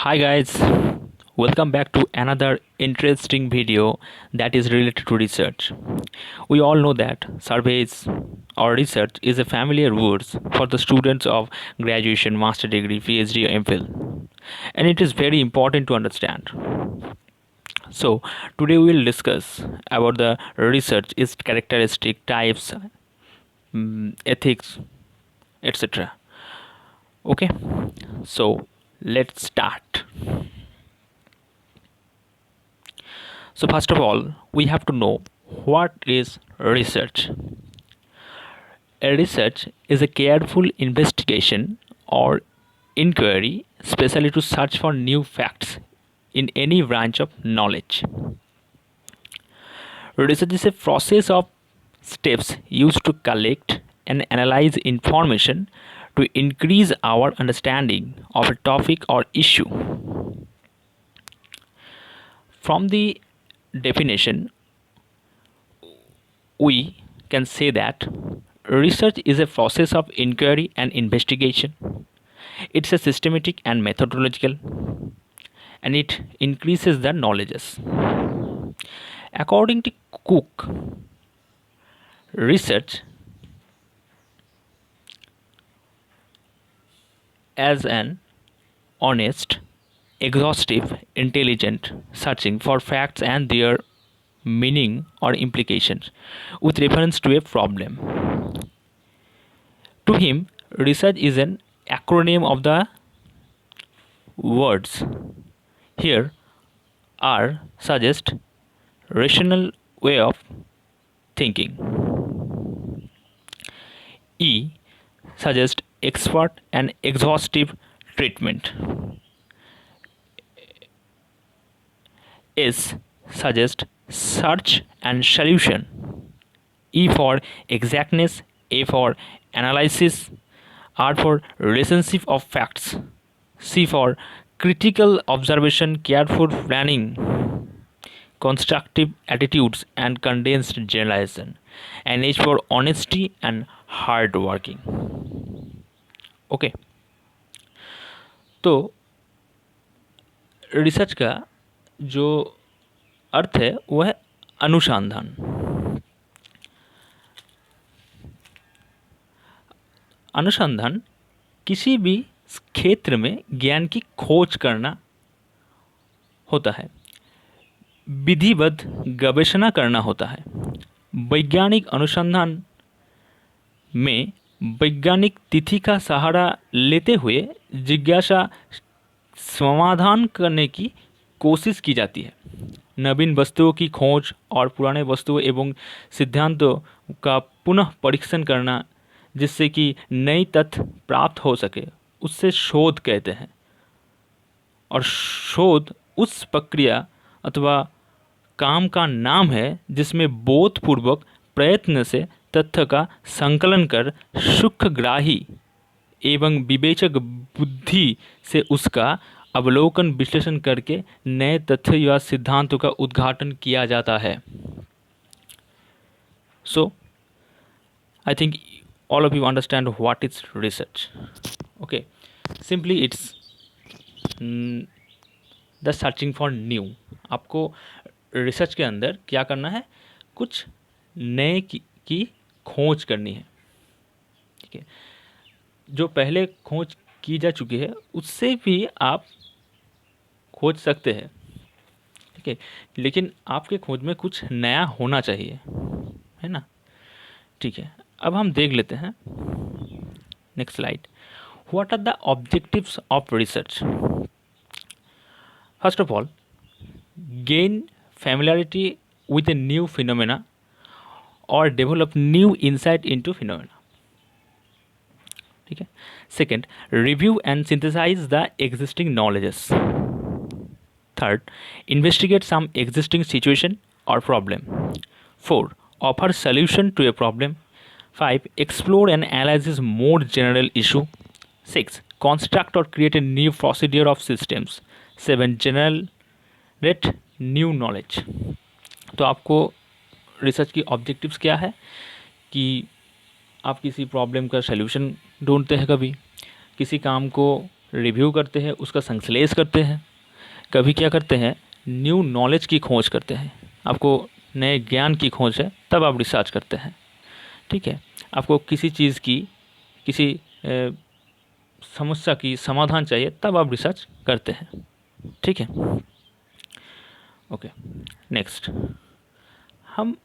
Hi guys, welcome back to another interesting video that is related to research. We all know that surveys or research is a familiar word for the students of graduation, master degree, PhD or MPhil, and it is very important to understand. So today we will discuss about the research, its characteristic, types, ethics, etc. Okay, so let's start. So first of all, we have to know what is research. A research is a careful investigation or inquiry specially to search for new facts in any branch of knowledge. Research is a process of steps used to collect and analyze information to increase our understanding of a topic or issue. From the definition, we can say that research is a process of inquiry and investigation. It's a systematic and methodological, and it increases the knowledges. According to Cook, research as an honest, exhaustive, intelligent searching for facts and their meaning or implications with reference to a problem. To him, research is an acronym of the words here are suggest rational way of thinking. E suggests expert and exhaustive treatment. S suggests search and solution. E for exactness, A for analysis, R for relationship of facts, C for critical observation, careful planning, constructive attitudes and condensed generalization, and H for honesty and hard working. Okay, तो research का जो अर्थ है वह है अनुसंधान। अनुसंधान किसी भी क्षेत्र में ज्ञान की खोज करना होता है, विधिवत गवेषणा करना होता है। वैज्ञानिक अनुसंधान में वैज्ञानिक तिथि का सहारा लेते हुए जिज्ञासा समाधान करने की कोशिश की जाती है। नवीन वस्तुओं की खोज और पुराने वस्तुओं एवं सिद्धांतों का पुनः परीक्षण करना जिससे कि नई तथ्य प्राप्त हो सके, उससे शोध कहते हैं। और शोध उस प्रक्रिया अथवा काम का नाम है जिसमें बोधपूर्वक प्रयत्न से तथ्य का संकलन कर सूक्ष्मग्राही एवं विवेचक बुद्धि से उसका अवलोकन विश्लेषण करके नए तथ्य या सिद्धांतों का उद्घाटन किया जाता है। So I think all of you understand what is research. Okay, simply it's the searching for new. आपको रिसर्च के अंदर क्या करना है, कुछ नए की खोज करनी है। ठीक है, जो पहले खोज की जा चुकी है उससे भी आप खोज सकते हैं। ठीक है, लेकिन आपके खोज में कुछ नया होना चाहिए, है ना। ठीक है, अब हम देख लेते हैं next slide. What are the objectives of research? First of all, gain familiarity with a new phenomena or develop new insight into phenomena. ठीक है, second, review and synthesise the existing knowledges. Third, investigate some existing situation और problem. Four, offer solution to a problem. Five, explore and analyse more general issue. Six, construct or create a new procedure of systems. 7, generate new knowledge. तो आपको research की objectives क्या है कि आप किसी problem का सल्यूशन ढूंढते हैं, कभी किसी काम को रिव्यू करते हैं, उसका संश्लेष करते हैं, कभी क्या करते हैं, न्यू नॉलेज की खोज करते हैं। आपको नए ज्ञान की खोज है तब आप रिसर्च करते हैं। ठीक है, आपको किसी चीज़ की, किसी समस्या की समाधान चाहिए तब आप रिसर्च करते हैं। ठीक है, ओके। नेक्स्ट, हम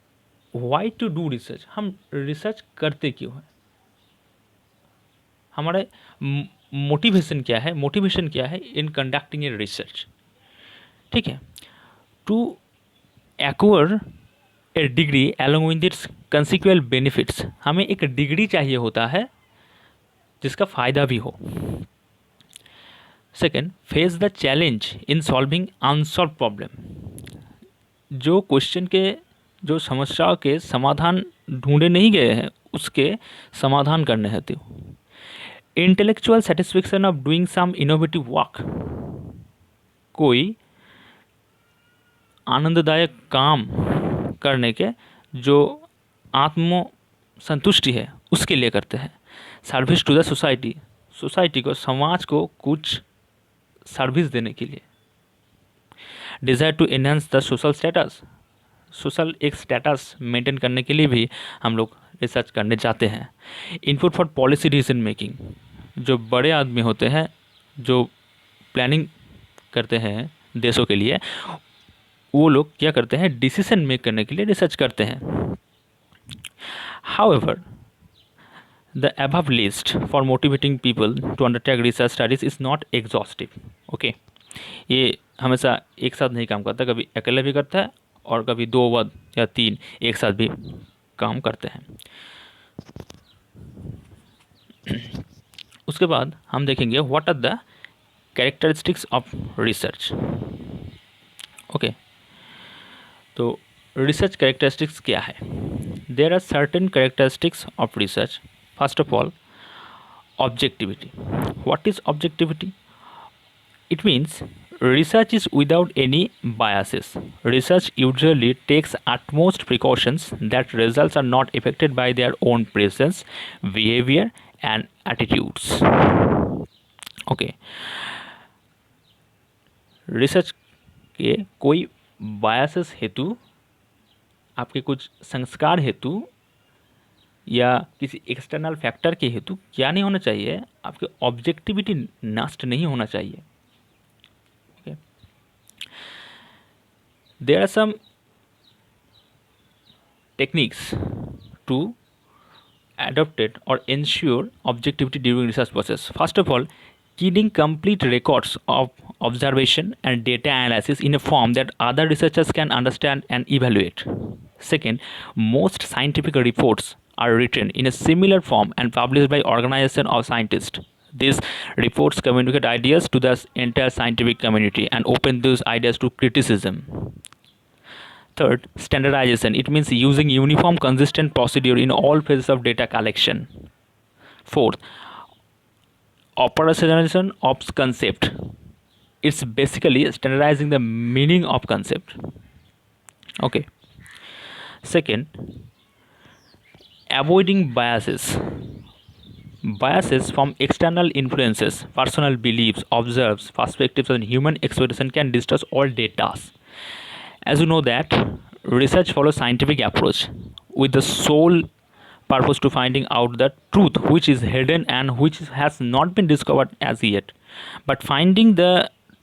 वाई टू डू रिसर्च, हम रिसर्च करते क्यों हैं, हमारे मोटिवेशन क्या है, मोटिवेशन क्या है इन कंडक्टिंग ए रिसर्च। ठीक है, to acquire a degree along with its consequent benefits, हमें एक डिग्री चाहिए होता है जिसका फ़ायदा भी हो। Second, face the challenge in solving unsolved problem, जो क्वेश्चन के, जो समस्याओं के समाधान ढूंढे नहीं गए हैं उसके समाधान करने हेतु। Intellectual satisfaction of doing some innovative work, कोई आनंददायक काम करने के जो आत्म संतुष्टि है उसके लिए करते हैं। Service to the society, society को, समाज को कुछ सर्विस देने के लिए। Desire to enhance the social status, social एक स्टेटस मेंटेन करने के लिए भी हम लोग रिसर्च करने जाते हैं। Input for policy decision making, जो बड़े आदमी होते हैं जो प्लानिंग करते हैं देशों के लिए, वो लोग क्या करते हैं, डिसीजन मेक करने के लिए रिसर्च करते हैं। However the above list for motivating people to undertake research studies is not exhaustive. Okay, ये हमेशा एक साथ नहीं काम करता, कभी अकेले भी करता है और कभी 2 व या 3 एक साथ भी काम करते हैं। उसके बाद हम देखेंगे what are the characteristics of research. Okay, तो रिसर्च कैरेक्टरिस्टिक्स क्या है? There are certain characteristics of research. First of all, objectivity. What is objectivity? It means research is without any biases. Research usually takes utmost precautions that results are not affected by their own presence, behavior and attitudes. Okay. Research के कोई biases हेतु, आपके कुछ संस्कार हेतु या किसी external factor के हेतु क्या नहीं होना चाहिए, आपके ऑब्जेक्टिविटी नष्ट नहीं होना चाहिए। Okay, there are some techniques to adopted or ensure objectivity during research process. First of all, keeping complete records of observation and data analysis in a form that other researchers can understand and evaluate. Second, most scientific reports are written in a similar form and published by organization of scientists. These reports communicate ideas to the entire scientific community and open those ideas to criticism. Third, standardization. It means using uniform, consistent procedure in all phases of data collection. Fourth, operationalization of concept. It's basically standardizing the meaning of concept. Okay. Second, avoiding biases. Biases from external influences, personal beliefs, observes, perspectives, and human expectation can distort all data. As you know that research follows scientific approach with the sole purpose to finding out the truth which is hidden and which has not been discovered as yet. But finding the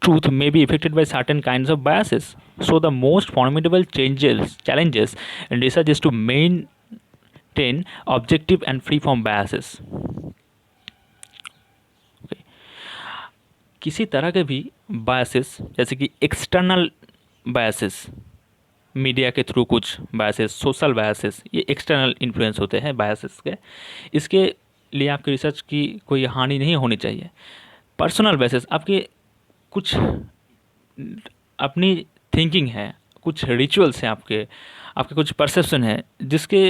truth may be affected by certain kinds of biases. So the most formidable challenges in research is to maintain objective and free from biases. Okay. किसी तरह के भी biases जैसे कि external biases, media के through कुछ biases, social biases, ये external influence होते हैं बायसेस के, इसके लिए आपकी रिसर्च की कोई हानि नहीं होनी चाहिए। पर्सनल बायसेस, आपके कुछ अपनी थिंकिंग है, कुछ रिचुअल्स हैं, आपके कुछ परसेप्शन है जिसके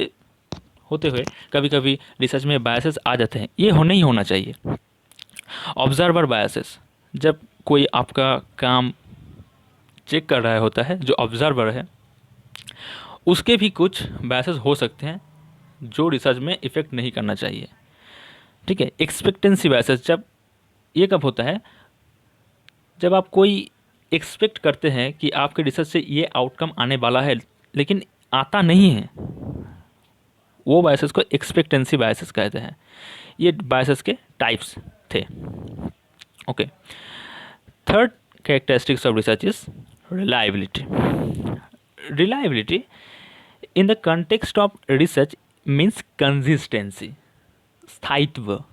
होते हुए कभी कभी रिसर्च में बायसेस आ जाते हैं, ये नहीं होना चाहिए। ऑब्जर्वर बायसेस, जब कोई आपका काम चेक कर रहा होता है, जो ऑब्जर्वर है उसके भी कुछ बायसेस हो सकते हैं जो रिसर्च में इफ़ेक्ट नहीं करना चाहिए। ठीक है। एक्सपेक्टेंसी बायसेस, जब ये कब होता है, जब आप कोई एक्सपेक्ट करते हैं कि आपके रिसर्च से ये आउटकम आने वाला है लेकिन आता नहीं है, वो बायसेस को एक्सपेक्टेंसी बायसेस कहते हैं। ये बायसेस के टाइप्स थे। Okay, third characteristics of research is reliability. Reliability in the context of research means consistency, स्थायित्व.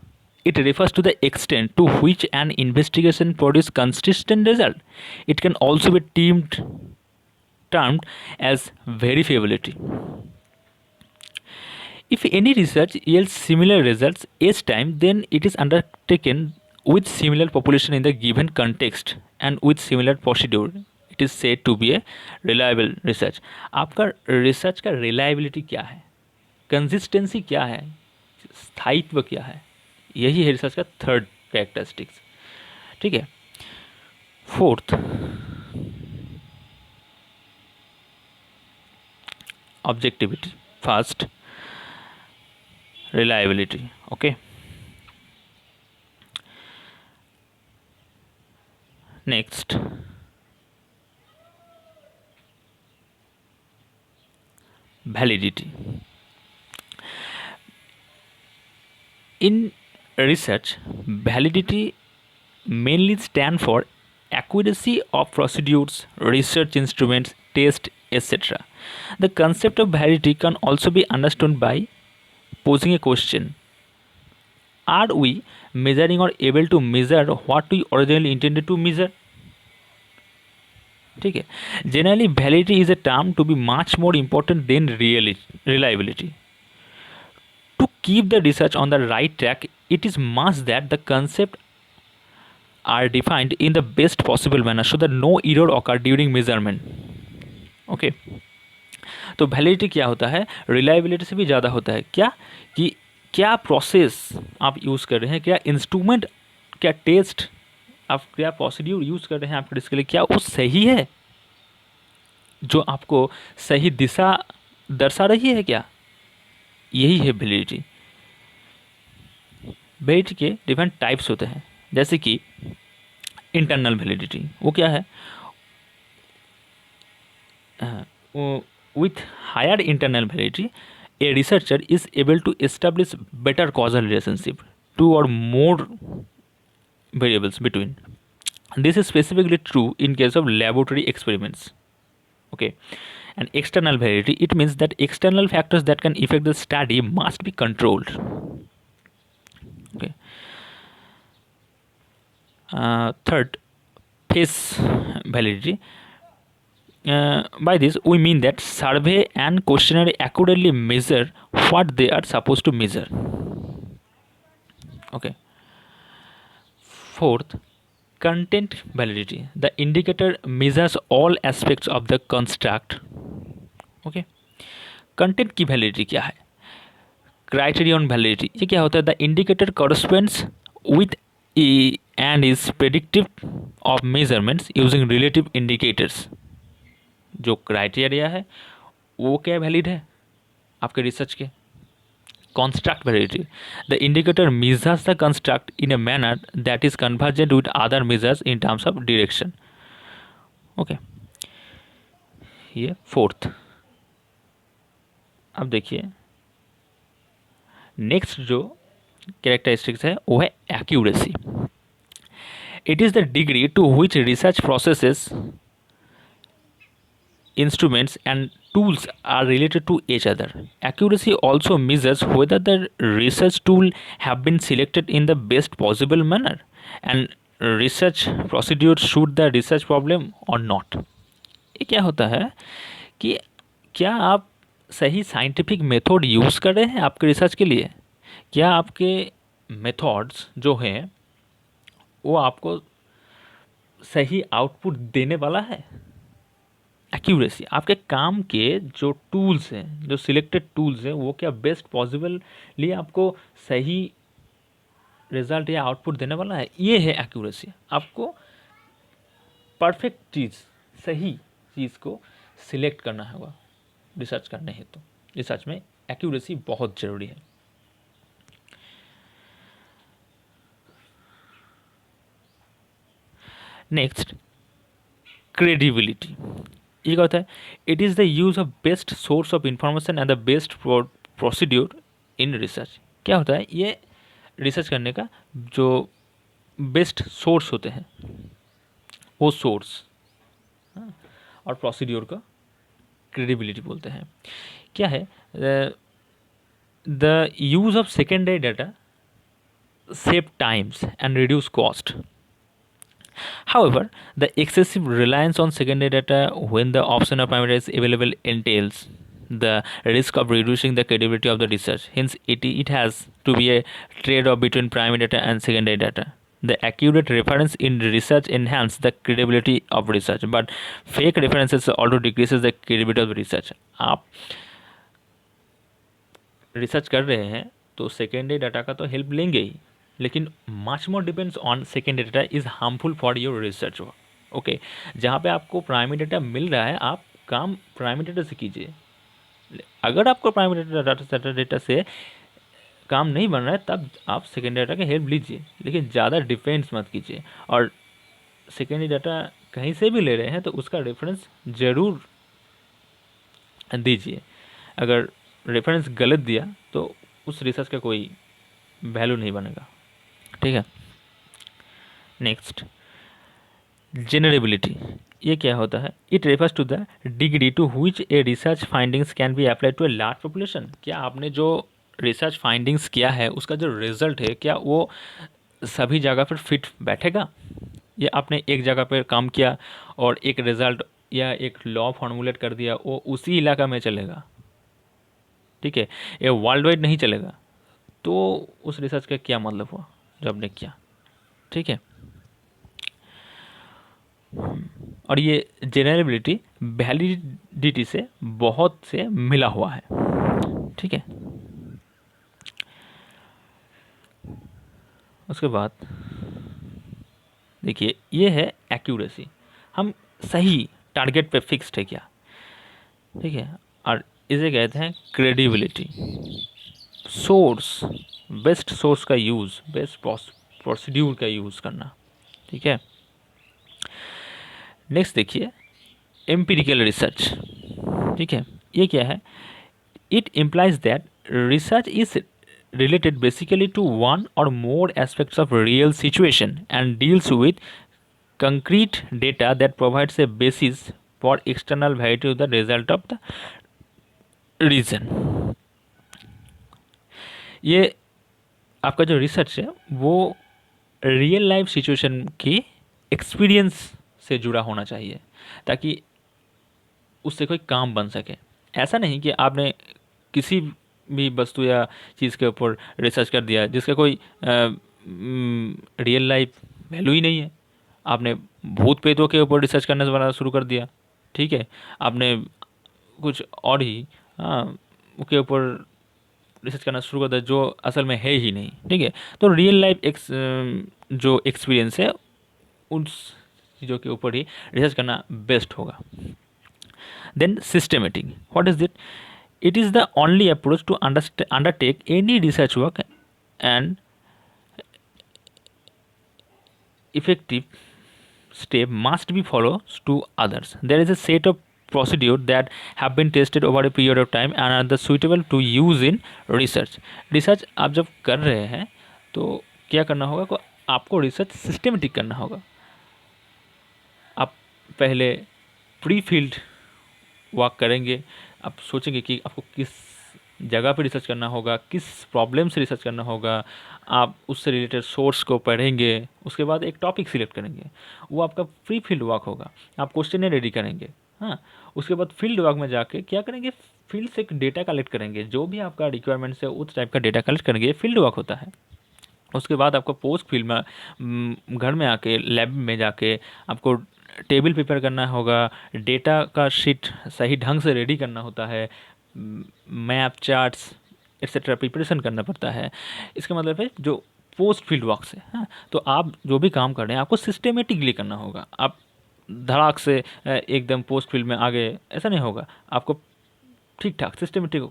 It refers to the extent to which an investigation produces consistent result. It can also be termed as verifiability. If any research yields similar results each time, then it is undertaken with similar population in the given context and with similar procedure. It is said to be a reliable research. आपका research का reliability क्या है, consistency क्या है, स्थायित्व क्या है, यही है रिसर्च का थर्ड कैरेक्टरिस्टिक्स। ठीक है। Fourth, objectivity, first reliability. Okay, next, validity. In research, validity mainly stand for accuracy of procedures, research instruments, tests, etc. The concept of validity can also be understood by posing a question: are we measuring or able to measure what we originally intended to measure? ठीक है। Generally, validity is a term to be much more important than reliability. To keep the research on the right track, it is must that the concepts are defined in the best possible manner so that no error occur during measurement. Okay. तो validity क्या होता है, reliability से भी ज़्यादा होता है। क्या कि क्या प्रोसेस आप यूज़ कर रहे हैं, क्या इंस्ट्रूमेंट, क्या टेस्ट आप, क्या प्रोसीड्यूर यूज़ कर रहे हैं आपके इसके लिए, क्या वो सही है, जो आपको सही दिशा दर्शा रही है क्या, यही है वैलिडिटी। वैलिडिटी के डिफरेंट टाइप्स होते हैं, जैसे कि इंटरनल वैलिडिटी, वो क्या है, with higher internal validity, a researcher is able to establish better causal relationship, two or more variables between. This is specifically true in case of laboratory experiments. Okay, and external validity, it means that external factors that can affect the study must be controlled. Okay. Third, face validity. By this we mean that survey and questionnaire accurately measure what they are supposed to measure. Okay. Fourth, content validity. The indicator measures all aspects of the construct. Okay. Content की validity क्या है, criterion validity, ये क्या होता है, the indicator corresponds with and is predictive of measurements using relative indicators. जो criteria है वो क्या वैलिड है आपके रिसर्च के। Construct validity, the indicator measures the construct in a manner that is convergent with other measures in terms of direction. Okay, ये fourth. अब देखिए नेक्स्ट जो कैरेक्टरिस्टिक्स है वो है accuracy. It is the degree to which research processes, instruments and tools are related to each other. Accuracy also measures whether the research tool have been selected in the best possible manner and research procedure suit the research problem or not. ये क्या होता है कि क्या आप सही scientific method use कर रहे हैं आपके रिसर्च के लिए, क्या आपके मेथड्स जो हैं वो आपको सही आउटपुट देने वाला है। एक्यूरेसी, आपके काम के जो टूल्स हैं, जो सिलेक्टेड टूल्स हैं, वो क्या बेस्ट पॉसिबल लिए आपको सही रिजल्ट या आउटपुट देने वाला है, ये है एक्यूरेसी। आपको परफेक्ट चीज़, सही चीज़ को सिलेक्ट करना होगा रिसर्च करने है, तो रिसर्च में एक्यूरेसी बहुत ज़रूरी है। Next, credibility. ये क्या होता है? It is the use of best source of information and the best procedure in research. क्या होता है? ये रिसर्च करने का जो बेस्ट सोर्स होते हैं वो सोर्स और प्रोसीड्योर का क्रेडिबिलिटी बोलते हैं। क्या है? The use of secondary data save times and reduce cost. However, the excessive reliance on secondary data when the option of primary data is available entails the risk of reducing the credibility of the research. Hence, it has to be a trade-off between primary data and secondary data. The accurate reference in research enhance the credibility of research, but fake references also decreases the credibility of research. आप research कर रहे हैं तो secondary data का तो help लेंगे ही, लेकिन much more depends on secondary data is harmful for your research. Okay, जहाँ पे आपको प्राइमरी डाटा मिल रहा है आप काम प्राइमरी डाटा से कीजिए। अगर आपको प्राइमरी डाटा से काम नहीं बन रहा है तब आप सेकेंडरी डाटा की हेल्प लीजिए, लेकिन ज़्यादा डिपेंड्स मत कीजिए। और सेकेंडरी डाटा कहीं से भी ले रहे हैं तो उसका रेफरेंस ज़रूर दीजिए। अगर रेफरेंस गलत दिया तो उस रिसर्च का कोई वैल्यू नहीं बनेगा। ठीक है। Next, generalizability. ये क्या होता है? It refers to the degree to which a research findings can be applied to a large population. क्या आपने जो रिसर्च फाइंडिंग्स किया है उसका जो रिजल्ट है क्या वो सभी जगह पर फिट बैठेगा, या आपने एक जगह पर काम किया और एक रिजल्ट या एक लॉ फॉर्मूलेट कर दिया वो उसी इलाका में चलेगा? ठीक है, ये वर्ल्ड वाइड नहीं चलेगा, तो उस रिसर्च का क्या मतलब हुआ जो आपने किया? ठीक है। और ये जेनरेबिलिटी वैलिडिटी से बहुत से मिला हुआ है। ठीक है। उसके बाद देखिए, ये है एक्यूरेसी। हम सही टारगेट पे फिक्स्ड है क्या? ठीक है। और इसे कहते हैं क्रेडिबिलिटी। सोर्स, बेस्ट सोर्स का यूज़, बेस्ट प्रोसीड्यूर का यूज़ करना। ठीक है। नेक्स्ट देखिए, एम्पिरिकल रिसर्च। ठीक है, ये क्या है? It implies that research is related basically to one or more aspects of real situation and deals with concrete data that provides a basis for external validity to the result of the reason. ये आपका जो research है वो real life situation की experience से जुड़ा होना चाहिए ताकि उससे कोई काम बन सके। ऐसा नहीं कि आपने किसी भी वस्तु या चीज़ के ऊपर रिसर्च कर दिया जिसका कोई रियल लाइफ वैल्यू ही नहीं है। आपने भूत प्रेतों के ऊपर रिसर्च करने से शुरू कर दिया। ठीक है, आपने कुछ और ही के ऊपर रिसर्च करना शुरू कर दिया जो असल में है ही नहीं। ठीक है, तो रियल लाइफ जो एक्सपीरियंस है उस चीज़ों के ऊपर ही रिसर्च करना बेस्ट होगा। Then systematic, what is it? It is the only approach to undertake any research work and effective step must be followed to others. There is a set of procedure that have been tested over a period of time and are the suitable to use in research. Research आप जब कर रहे हैं तो क्या करना होगा को आपको रिसर्च सिस्टमेटिक करना होगा। आप पहले प्री फील्ड वर्क करेंगे, आप सोचेंगे कि आपको किस जगह पे रिसर्च करना होगा, किस प्रॉब्लम से रिसर्च करना होगा, आप उससे रिलेटेड सोर्स को पढ़ेंगे, उसके बाद एक टॉपिक सिलेक्ट करेंगे, वो आपका प्री फील्ड वर्क होगा। आप क्वेश्चन रेडी करेंगे, हाँ, उसके बाद फील्ड वर्क में जाके क्या करेंगे? फील्ड से एक डेटा कलेक्ट करेंगे, जो भी आपका रिक्वायरमेंट है उस टाइप का डेटा कलेक्ट करेंगे, फील्ड वर्क होता है। उसके बाद आपको पोस्ट फील्ड में घर में आके लैब में जाके आपको टेबल प्रिपेयर करना होगा, डेटा का शीट सही ढंग से रेडी करना होता है, मैप चार्ट्स एक्सेट्रा प्रिपरेशन करना पड़ता है। इसका मतलब है जो पोस्ट फील्ड वर्क से, हाँ, तो आप जो भी काम कर रहे हैं आपको सिस्टमेटिकली करना होगा। आप धड़ाक से एकदम पोस्ट फील्ड में आगे ऐसा नहीं होगा, आपको ठीक ठाक सिस्टमेटिक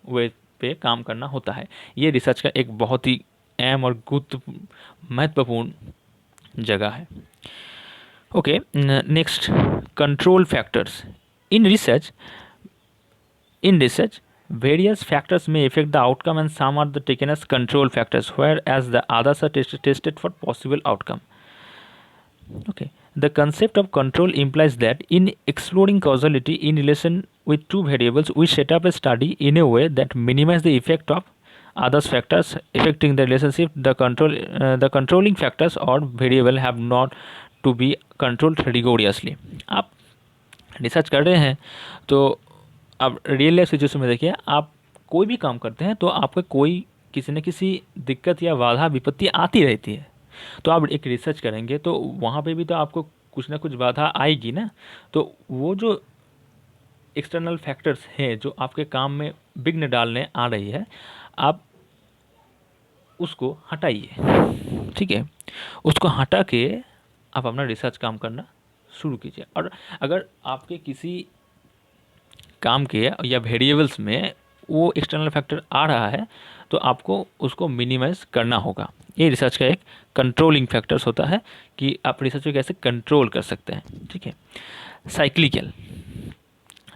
वे पे काम करना होता है। ये रिसर्च का एक बहुत ही अहम और महत्वपूर्ण जगह है। Okay, next, control factors. In research, in research, various factors may affect the outcome, and some are taken as control factors, whereas the others are tested for possible outcome. Okay, the concept of control implies that in exploring causality in relation with two variables, we set up a study in a way that minimizes the effect of other factors affecting the relationship. The controlling factors or variable have not to be controlled rigorously. आप research कर रहे हैं तो अब real life situation में देखिए, आप कोई भी काम करते हैं तो आपको कोई किसी न किसी दिक्कत या बाधा विपत्ति आती रहती है। तो आप एक रिसर्च करेंगे तो वहाँ पे भी तो आपको कुछ ना कुछ बाधा आएगी ना। तो वो जो एक्सटर्नल फैक्टर्स हैं जो आपके काम में विघ्न डालने आ रही है, आप उसको हटाइए। ठीक है, उसको हटा के आप अपना रिसर्च काम करना शुरू कीजिए। और अगर आपके किसी काम के या वेरिएबल्स में वो एक्सटर्नल फैक्टर आ रहा है तो आपको उसको मिनिमाइज करना होगा। ये रिसर्च का एक कंट्रोलिंग फैक्टर्स होता है कि आप रिसर्च को कैसे कंट्रोल कर सकते हैं। ठीक है, cyclical.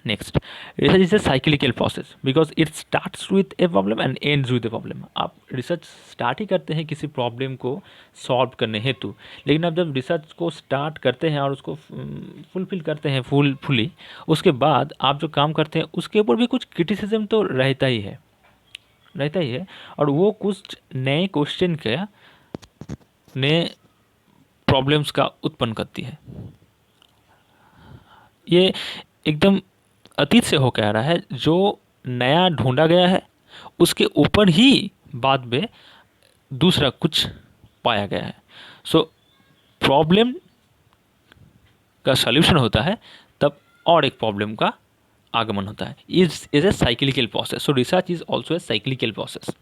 Next, research is a cyclical process because it starts with a problem and ends with a problem. आप रिसर्च स्टार्ट ही करते हैं किसी प्रॉब्लम को सॉल्व करने हेतु, लेकिन आप जब रिसर्च को स्टार्ट करते हैं और उसको फुलफिल करते हैं फुली, उसके बाद आप जो काम करते हैं उसके ऊपर भी कुछ क्रिटिसिज्म तो रहता ही है और वो कुछ नए क्वेश्चन के नए प्रॉब्लम्स का उत्पन्न करती है। ये एकदम अतीत से होकर आ रहा है, जो नया ढूंढा गया है उसके ऊपर ही बाद में दूसरा कुछ पाया गया है। सो प्रॉब्लम का सॉल्यूशन होता है तब और एक प्रॉब्लम का आगमन होता है। Is A cyclical process. So research is also a cyclical process.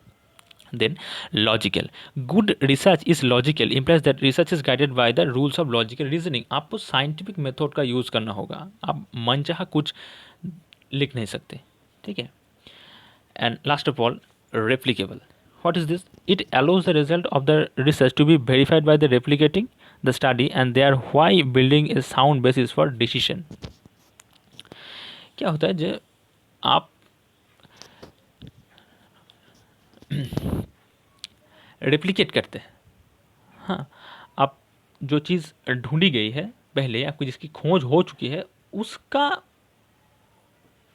Then logical. Good research is logical implies that research is guided by the rules of logical reasoning. आपको साइंटिफिक मेथड का use करना होगा, आप मनचाहा कुछ लिख नहीं सकते। ठीक है, and last of all, replicable. What is this? It allows the result of the research to be verified by the replicating the study and thereby building a sound basis for decision. क्या होता है जो आप replicate करते हैं, हाँ, आप जो चीज़ ढूंढी गई है पहले, आपको जिसकी खोज हो चुकी है, उसका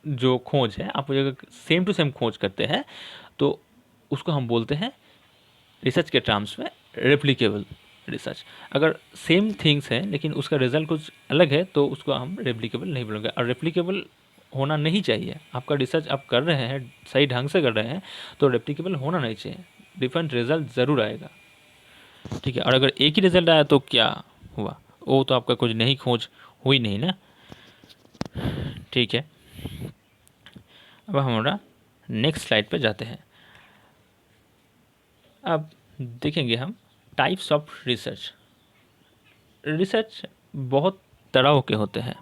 जो खोज है आप अगर सेम टू सेम खोज करते हैं तो उसको हम बोलते हैं रिसर्च के टर्म्स में रेप्लिकेबल रिसर्च। अगर सेम थिंग्स हैं लेकिन उसका रिजल्ट कुछ अलग है तो उसको हम रेप्लिकेबल नहीं बोलेंगे। और रेप्लिकेबल होना नहीं चाहिए। आपका रिसर्च आप कर रहे हैं, सही ढंग से कर रहे हैं तो रेप्लिकेबल होना नहीं चाहिए, डिफरेंट रिजल्ट ज़रूर आएगा। ठीक है, और अगर एक ही रिजल्ट आया तो क्या हुआ, वो तो आपका कुछ नई खोज हुई नहीं ना। ठीक है, अब हमारा नेक्स्ट स्लाइड पे जाते हैं। अब देखेंगे हम टाइप्स ऑफ रिसर्च। रिसर्च बहुत तरह के होते हैं।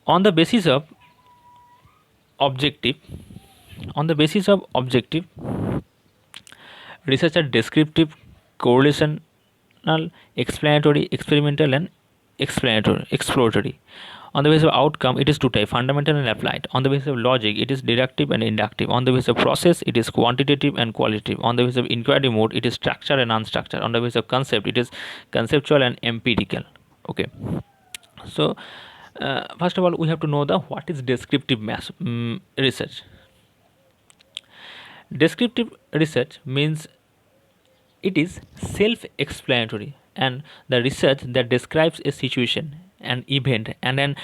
On the basis of objective research are descriptive, correlational, explanatory, experimental and exploratory. On the basis of outcome, it is two types: fundamental and applied. On the basis of logic, it is deductive and inductive. On the basis of process, it is quantitative and qualitative. On the basis of inquiry mode, it is structured and unstructured. On the basis of concept, it is conceptual and empirical. Okay, so first of all, we have to know what is descriptive research. Descriptive research means it is self-explanatory, and the research that describes a situation, an event, and an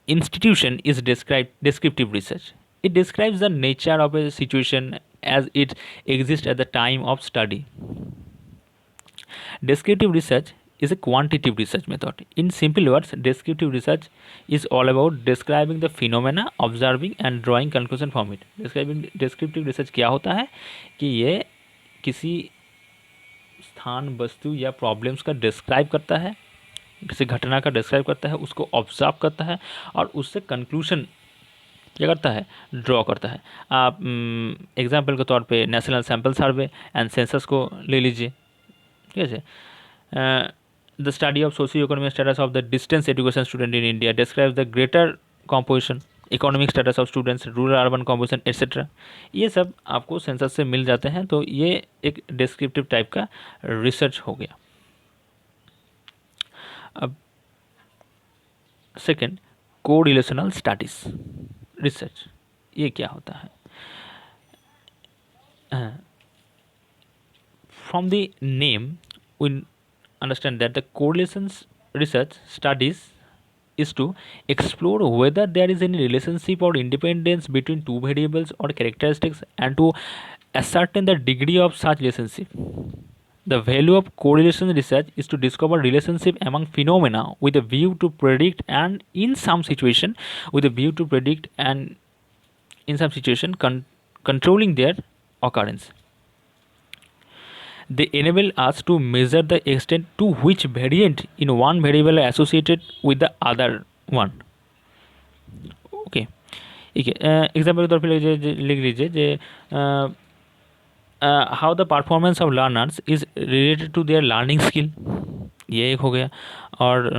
institution is descriptive research. It describes the nature of a situation as it exists at the time of study. Descriptive research is a quantitative research method. In simple words, descriptive research is all about describing the phenomena, observing and drawing conclusion from it. Descriptive research क्या होता है कि ये किसी स्थान, वस्तु या problems का डिस्क्राइब करता है, किसी घटना का डिस्क्राइब करता है, उसको ऑब्जर्व करता है और उससे कंक्लूशन क्या करता है, ड्रॉ करता है। आप एग्जाम्पल के तौर पे national sample survey and census को ले लीजिए। ठीक है, the study of socio economic status of the distance education student in India describes the greater composition, economic status of students, rural urban composition etcetera. ये सब आपको सेंसस से मिल जाते हैं, तो ये एक डिस्क्रिप्टिव टाइप का रिसर्च हो गया। अब सेकंड, को रिलेशनल स्टडीज रिसर्च, ये क्या होता है? From the name we understand that the correlations research studies is to explore whether there is any relationship or independence between two variables or characteristics and to ascertain the degree of such relationship. The value of correlation research is to discover relationship among phenomena with a view to predict and in some situation controlling their occurrence. They enable us to measure the extent to which variant in one variable are associated with the other one. Okay, ठीक है। Example के तौर पे लिख लीजिए जे how the performance of learners is related to their learning skill, ये एक हो गया। और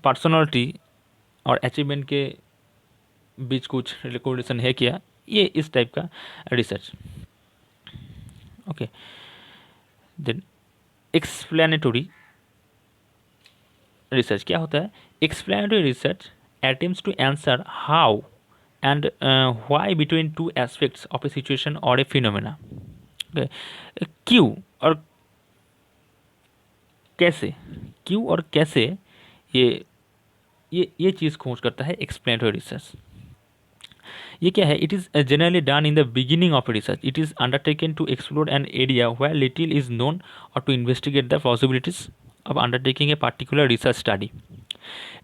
पर्सनैलिटी और अचीवमेंट के बीच कुछ रिलेशन है क्या, ये इस टाइप का रिसर्च। ओके, देन एक्सप्लेनेटरी रिसर्च क्या होता है? Explanatory research attempts to answer how and why between two aspects of a situation और ए फिनोमेना। क्यों और कैसे, क्यों और कैसे ये चीज़ खोज करता है एक्सप्लेनेटरी रिसर्च। ये क्या है? It is generally done in the beginning of research. It is undertaken to explore an area where little is known और to investigate the possibilities of undertaking a particular research study.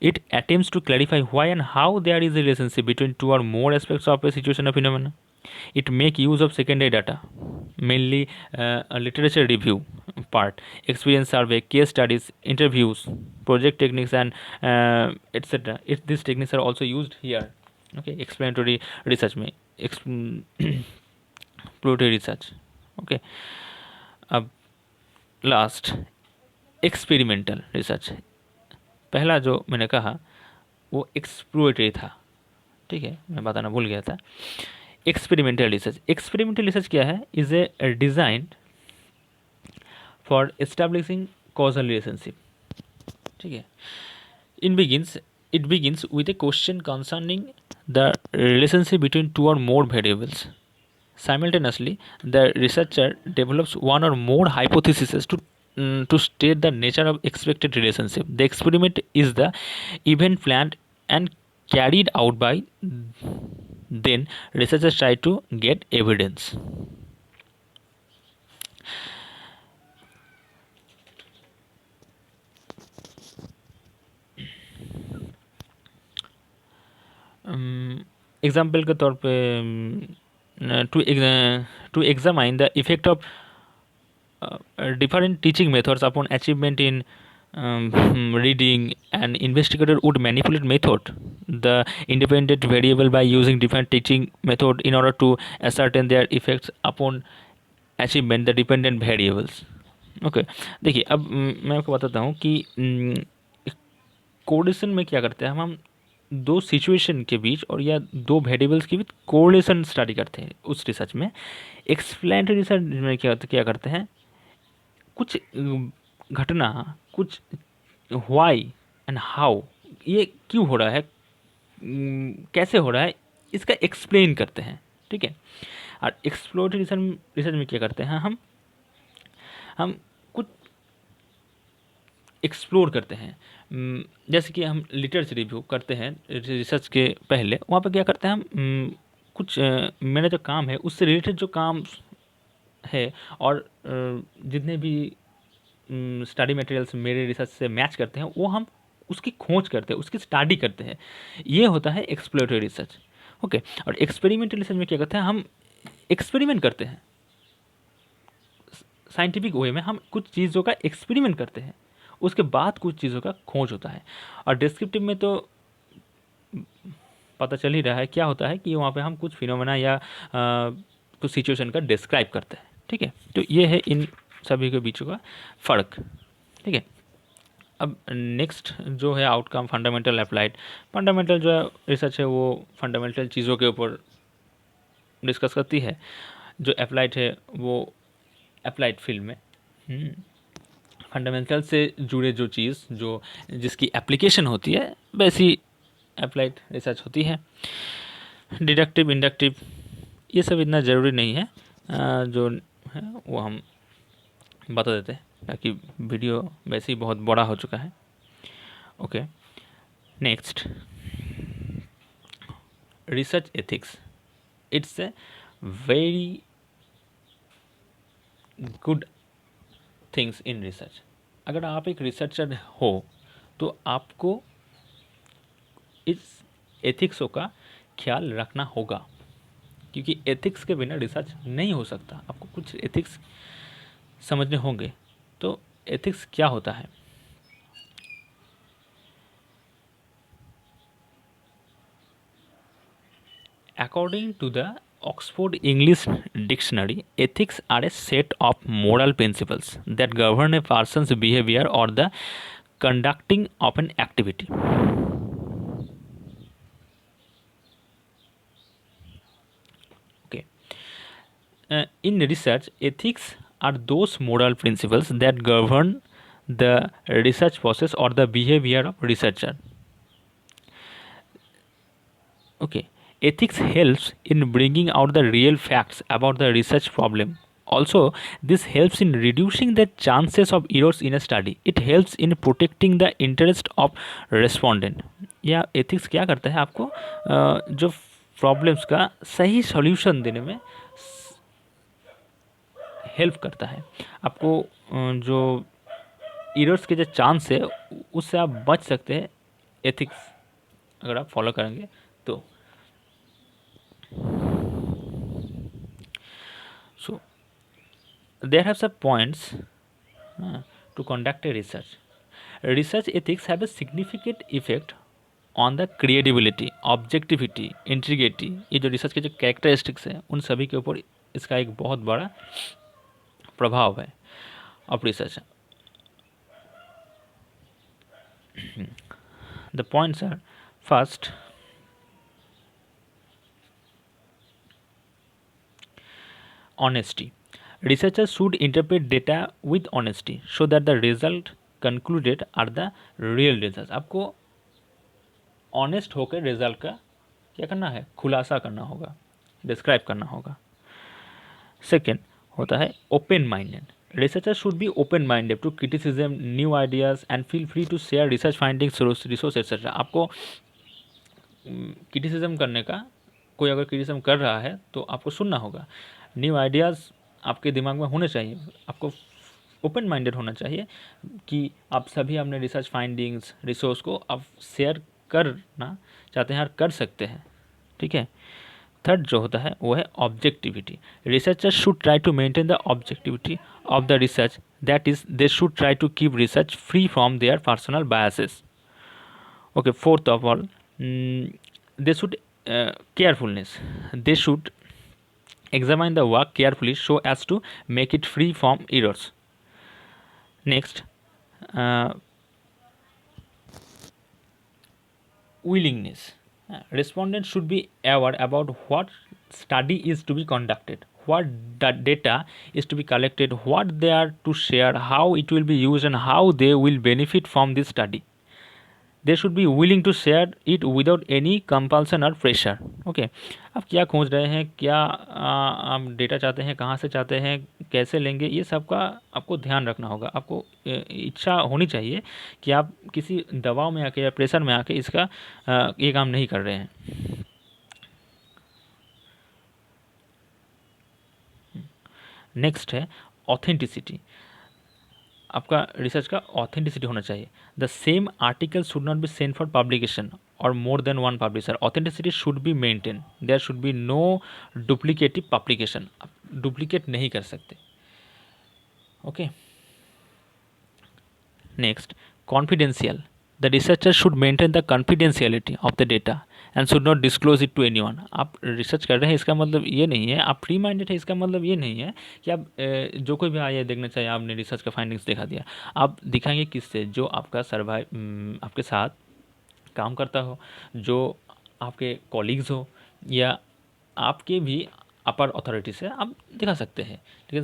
It attempts to clarify why and how there is a relationship between two or more aspects of a situation or phenomena. It make use of secondary data, mainly literature review part, experience survey, case studies, interviews, project techniques, and etc. These techniques are also used here. Okay, explanatory research में exploratory research. Okay, अब last experimental research. पहला जो मैंने कहा वो exploratory था, ठीक है, मैं बताना भूल गया था। एक्सपेरिमेंटल रिसर्च क्या है? Is a design for establishing causal relationship, ठीक है। It begins with a question concerning the relationship between two or more variables. Simultaneously, the researcher develops one or more hypotheses to state the nature of expected relationship. The experiment is the event planned and carried out by then researchers try to get evidence. Example के तौर पे to examine the effect of different teaching methods upon achievement in reading, an investigator would manipulate method the independent variable by using different teaching method in order to ascertain their effects upon achievement the dependent variables. Okay, देखिए अब मैं आपको बताता हूँ कि correlation में क्या करते हैं हम दो सिचुएशन के बीच और या दो वेरिएबल्स के बीच कोरिलेशन स्टडी करते हैं उस रिसर्च में। एक्सप्लेनेटरी रिसर्च में क्या करते हैं, कुछ घटना, कुछ व्हाई एंड हाउ, ये क्यों हो रहा है, कैसे हो रहा है, इसका एक्सप्लेन करते हैं, ठीक है। और एक्सप्लोरेटरी रिसर्च में क्या करते हैं हम कुछ एक्सप्लोर करते हैं। जैसे कि हम लिटरेचर रिव्यू करते हैं रिसर्च के पहले, वहाँ पर क्या करते हैं हम कुछ मेरा जो काम है उससे रिलेटेड जो काम है और जितने भी स्टडी मटेरियल्स मेरे रिसर्च से मैच करते हैं वो हम उसकी खोज करते हैं, उसकी स्टडी करते हैं। ये होता है एक्सप्लोरेटरी रिसर्च, ओके। और एक्सपेरिमेंटल रिसर्च में क्या करते हैं, हम एक्सपेरिमेंट करते हैं, साइंटिफिक वे में हम कुछ चीज़ों का एक्सपेरिमेंट करते हैं, उसके बाद कुछ चीज़ों का खोज होता है। और डिस्क्रिप्टिव में तो पता चल ही रहा है क्या होता है कि वहाँ पे हम कुछ फिनोमेना या कुछ सिचुएशन का डिस्क्राइब करते हैं, ठीक है। तो ये है इन सभी के बीच का फ़र्क। ठीक है, अब नेक्स्ट जो है आउटकम फंडामेंटल अप्लाइड। फंडामेंटल जो है रिसर्च है वो फंडामेंटल चीज़ों के ऊपर डिस्कस करती है, जो अप्लाइड है वो अप्लाइड फील्ड में फंडामेंटल से जुड़े जो चीज़ जो जिसकी एप्लीकेशन होती है वैसी अप्लाइड रिसर्च होती है। डिडक्टिव इंडक्टिव ये सब इतना ज़रूरी नहीं है, जो है वो हम बता देते हैं ताकि वीडियो वैसे ही बहुत बड़ा हो चुका है। Okay, next research ethics. It's a very good things in research. अगर आप एक रिसर्चर हो तो आपको इस एथिक्सों का ख्याल रखना होगा, क्योंकि एथिक्स के बिना रिसर्च नहीं हो सकता। आपको कुछ एथिक्स समझने होंगे। तो एथिक्स क्या होता है? According to the Oxford English Dictionary, ethics are a set of moral principles that govern a person's behavior or the conducting of an activity. Okay. In research, ethics are those moral principles that govern the research process or the behavior of researcher. Okay. Ethics helps in bringing out the real facts about the research problem. Also, this helps in reducing the chances of errors in a study. It helps in protecting the interest of respondent. या ethics क्या करता है आपको जो problems का सही solution देने में हेल्प करता है। आपको जो एरर्स के जो चांस है उससे आप बच सकते हैं एथिक्स अगर आप फॉलो करेंगे तो। So there have some points to conduct a research. Research ethics have a significant effect on the credibility, objectivity, integrity। ये जो रिसर्च के जो कैरेक्टरिस्टिक्स हैं उन सभी के ऊपर इसका एक बहुत बड़ा प्रभाव है of research. The points are: first, honesty. Researchers should interpret data with honesty so that the result concluded are the real results। आपको ऑनेस्ट होकर रिजल्ट का क्या करना है, खुलासा करना होगा, डिस्क्राइब करना होगा। सेकेंड होता है open minded. Researcher should be open minded to criticism, new ideas and feel free to share research findings, resource etcetera. आपको क्रिटिसिज्म करने का, कोई अगर क्रिटिसिज्म कर रहा है तो आपको सुनना होगा, न्यू आइडियाज़ आपके दिमाग में होने चाहिए, आपको ओपन माइंडेड होना चाहिए कि आप सभी अपने रिसर्च फाइंडिंग्स, रिसोर्स को आप शेयर करना चाहते हैं और कर सकते हैं। ठीक है। थर्ड जो होता है वो है objectivity. Researchers should try to maintain the objectivity of the research, that is they should try to keep research free from their personal biases. Okay, fourth of all they should carefulness, they should examine the work carefully so as to make it free from errors. Next, willingness. Respondents should be aware about what study is to be conducted, what data is to be collected, what they are to share, how it will be used and how they will benefit from this study. They should be willing to share it without any compulsion or pressure. Okay, आप क्या खोज रहे हैं, क्या आप data चाहते हैं, कहाँ से चाहते हैं, कैसे लेंगे, ये सब का आपको ध्यान रखना होगा। आपको इच्छा होनी चाहिए कि आप किसी दबाव में आके या प्रेशर में आके इसका ये काम नहीं कर रहे हैं। नेक्स्ट है ऑथेंटिसिटी। आपका रिसर्च का ऑथेंटिसिटी होना चाहिए। The same article should not be sent for publication or more than one publisher. Authenticity should be maintain, there should be no duplicative publication. आप डुप्लीकेट नहीं कर सकते। Okay, next confidential. The researcher should maintain the confidentiality of the data and should not disclose it to anyone. आप research कर रहे हैं इसका मतलब ये नहीं है, आप फ्री माइंडेड है इसका मतलब ये नहीं है कि आप जो कोई भी आए देखना चाहिए आपने रिसर्च का फाइंडिंग्स दिखा दिया। आप दिखाएंगे किससे? जो आपका आपके साथ काम करता हो, जो आपके कॉलीग्स हो, या आपके भी अपर अथॉरिटी से आप दिखा सकते हैं, ठीक है,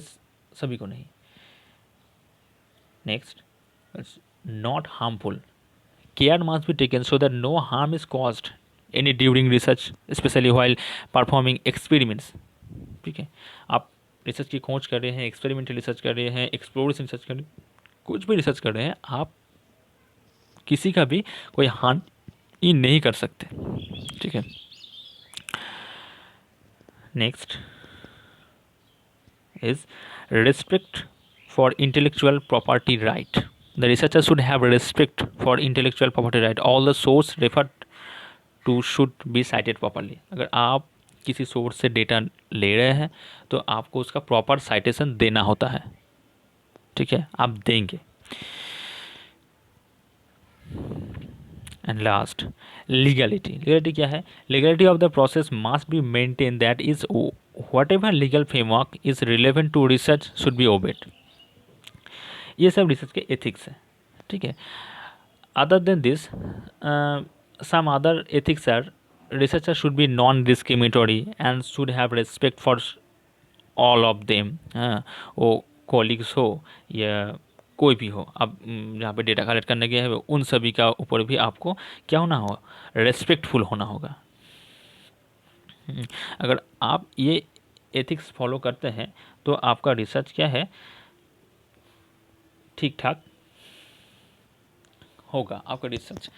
सभी को नहीं। Next, not harmful, care must be taken so that no harm is caused any during research, especially while performing experiments। ठीक है, आप रिसर्च की खोज कर रहे हैं, एक्सपेरिमेंटल रिसर्च कर रहे हैं, एक्सप्लोरेशन रिसर्च कर रहे हैं, कुछ भी रिसर्च कर रहे हैं, आप किसी का भी कोई हानि नहीं कर सकते। ठीक है, next is respect for intellectual property right. The researcher should have respect for intellectual property right. All the source referred to should be cited properly। अगर आप किसी सोर्स से डेटा ले रहे हैं तो आपको उसका प्रॉपर साइटेशन देना होता है। ठीक है, आप देंगे। And last, legality. लीगलिटी क्या है? Legality of the process must be maintain, that is whatever legal framework is relevant to research should be obeyed. ये सब रिसर्च के एथिक्स हैं। ठीक है, other than this some other ethics are researcher should be non discriminatory and should have respect for all of them. वो colleagues हो या कोई भी हो, अब जहाँ पे डेटा कलेक्ट करने गए हैं उन सभी का ऊपर भी आपको क्या होना होगा? रेस्पेक्टफुल होना होगा। अगर आप ये एथिक्स फॉलो करते हैं तो आपका रिसर्च क्या है? ठीक ठाक होगा, आपका रिसर्च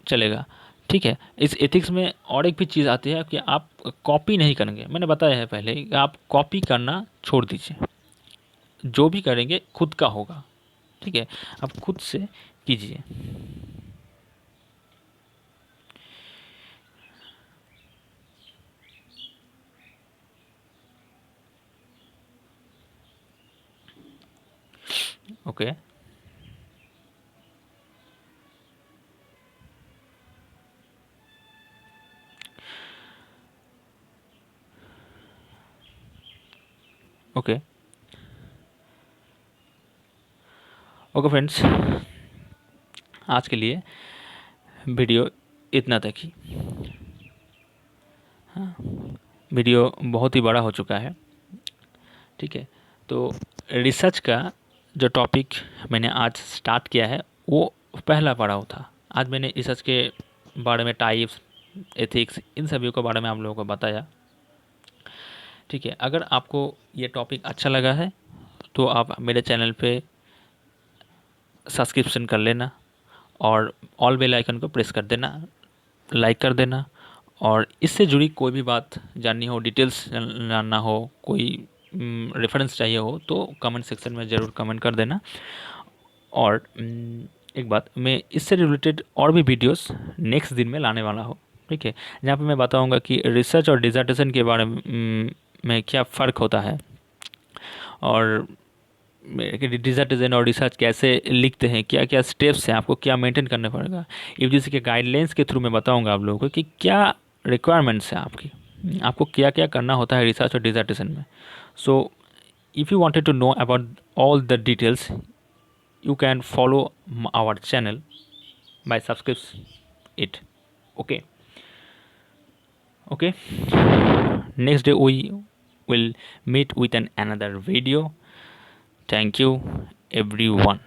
चलेगा। ठीक है, इस एथिक्स में और एक भी चीज़ आती है कि आप कॉपी नहीं करेंगे। मैंने बताया है पहले कि आप कॉपी करना छोड़ दीजिए, जो भी करेंगे खुद का होगा। ठीक है, आप खुद से कीजिए। ओके, ओके, ओके फ्रेंड्स, आज के लिए वीडियो इतना तक ही। हाँ, वीडियो बहुत ही बड़ा हो चुका है। ठीक है, तो रिसर्च का जो टॉपिक मैंने आज स्टार्ट किया है वो पहला पड़ाव था। आज मैंने रिसर्च के बारे में, टाइप्स, एथिक्स, इन सभी के बारे में आप लोगों को बताया। ठीक है, अगर आपको ये टॉपिक अच्छा लगा है तो आप मेरे चैनल पे सब्सक्रिप्शन कर लेना और ऑल बेल आइकन को प्रेस कर देना, लाइक कर देना। और इससे जुड़ी कोई भी बात जाननी हो, डिटेल्स जानना हो, कोई रेफरेंस चाहिए हो तो कमेंट सेक्शन में ज़रूर कमेंट कर देना। और एक बात, मैं इससे रिलेटेड और भी वीडियोस नेक्स्ट दिन में लाने वाला हूँ। ठीक है, जहाँ पे मैं बताऊँगा कि रिसर्च और डिसर्टेशन के बारे में क्या फ़र्क होता है, और डिसर्टेशन और रिसर्च कैसे लिखते हैं, क्या क्या स्टेप्स हैं, आपको क्या मेंटेन करना पड़ेगा। यूजीसी के गाइडलाइंस के थ्रू मैं बताऊंगा आप लोगों को कि क्या रिक्वायरमेंट्स हैं आपकी, आपको क्या क्या करना होता है रिसर्च और डिसर्टेशन में। So if you wanted to know about all the details, you can follow our channel by subscribe it। okay, okay, next day we will meet with another video। thank you everyone।